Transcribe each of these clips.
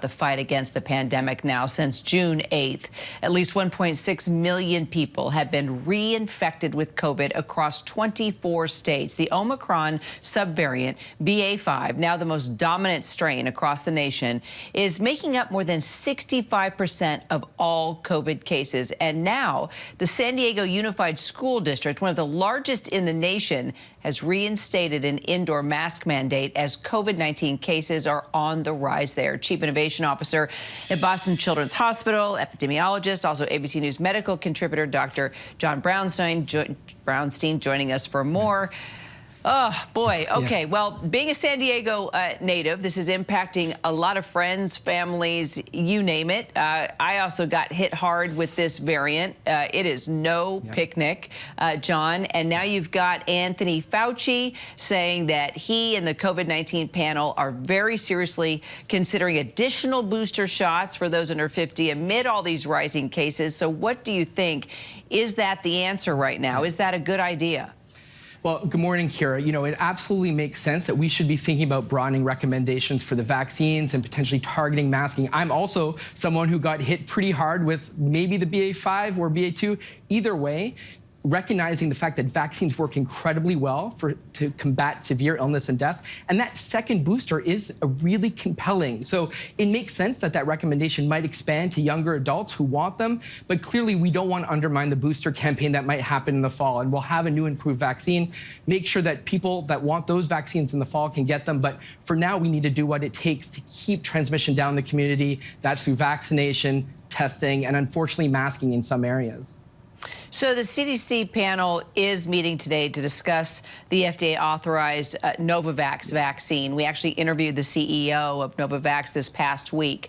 the fight against the pandemic now since June 8th. At least 1.6 million people have been reinfected with COVID across 24 states. The Omicron subvariant BA.5, now the most dominant strain across the nation, is making up more than 65% of all COVID cases. And now the San Diego Unified School District, one of the largest in the nation, has reinstated an indoor mask mandate as COVID-19 cases are on the rise there. Chief Innovation Officer at Boston Children's Hospital, epidemiologist, also ABC News medical contributor, Dr. John Brownstein joining us for more. Oh, boy. Okay. Yeah. Well, being a San Diego native, this is impacting a lot of friends, families, you name it. I also got hit hard with this variant. It is no picnic, John. And now you've got Anthony Fauci saying that he and the COVID-19 panel are very seriously considering additional booster shots for those under 50 amid all these rising cases. So what do you think? Is that the answer right now? Is that a good idea? Well, good morning, Kira. You know, it absolutely makes sense that we should be thinking about broadening recommendations for the vaccines and potentially targeting masking. I'm also someone who got hit pretty hard with maybe the BA.5 or BA.2. Either way, recognizing the fact that vaccines work incredibly well to combat severe illness and death, and that second booster is really compelling. So it makes sense that that recommendation might expand to younger adults who want them, but clearly we don't want to undermine the booster campaign that might happen in the fall, and we'll have a new improved vaccine, make sure that people that want those vaccines in the fall can get them, but for now we need to do what it takes to keep transmission down in the community. That's through vaccination, testing, and unfortunately masking in some areas. So the CDC panel is meeting today to discuss the FDA-authorized Novavax vaccine. We actually interviewed the CEO of Novavax this past week.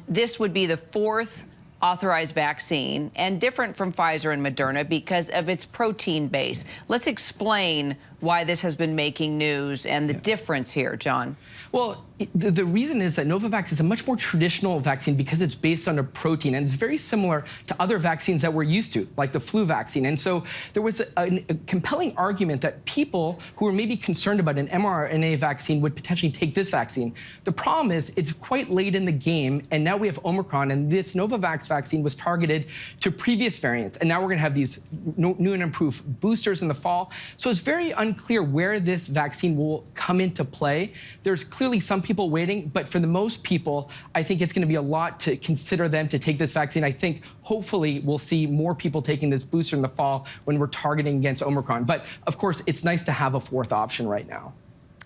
This would be the fourth authorized vaccine and different from Pfizer and Moderna because of its protein base. Let's explain why this has been making news and the difference here, John. Well, the reason is that Novavax is a much more traditional vaccine because it's based on a protein, and it's very similar to other vaccines that we're used to, like the flu vaccine. And so there was a compelling argument that people who were maybe concerned about an mRNA vaccine would potentially take this vaccine. The problem is it's quite late in the game, and now we have Omicron, and this Novavax vaccine was targeted to previous variants, and now we're going to have these new and improved boosters in the fall. So it's very unclear where this vaccine will come into play. There's clearly some people waiting, but for the most people, I think it's going to be a lot to consider them to take this vaccine. I think hopefully we'll see more people taking this booster in the fall when we're targeting against Omicron. But of course, it's nice to have a fourth option right now.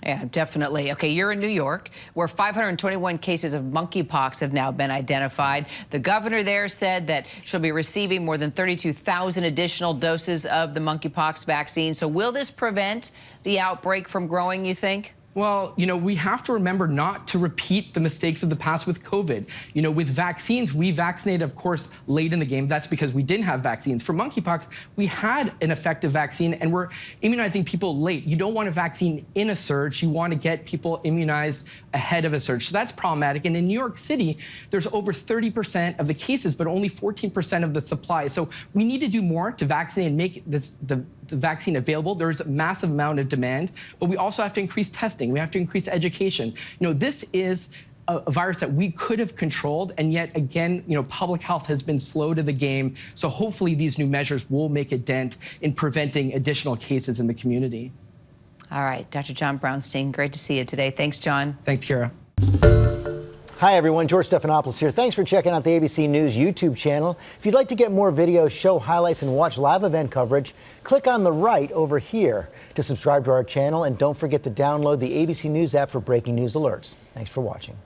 Yeah, definitely. Okay, you're in New York, where 521 cases of monkeypox have now been identified. The governor there said that she'll be receiving more than 32,000 additional doses of the monkeypox vaccine. So will this prevent the outbreak from growing, you think? Well, you know, we have to remember not to repeat the mistakes of the past with COVID. You know, with vaccines, we vaccinated, of course, late in the game. That's because we didn't have vaccines. For monkeypox, we had an effective vaccine, and we're immunizing people late. You don't want a vaccine in a surge. You want to get people immunized ahead of a surge. So that's problematic. And in New York City, there's over 30% of the cases, but only 14% of the supply. So we need to do more to vaccinate and make the vaccine available. There's a massive amount of demand, but we also have to increase testing. We have to increase education. You know, this is a virus that we could have controlled, and yet again, you know, public health has been slow to the game. So hopefully these new measures will make a dent in preventing additional cases in the community. All right, Dr. John Brownstein, great to see you today. Thanks, John. Thanks, Kira. Hi, everyone. George Stephanopoulos here. Thanks for checking out the ABC News YouTube channel. If you'd like to get more videos, show highlights, and watch live event coverage, click on the right over here to subscribe to our channel. And don't forget to download the ABC News app for breaking news alerts. Thanks for watching.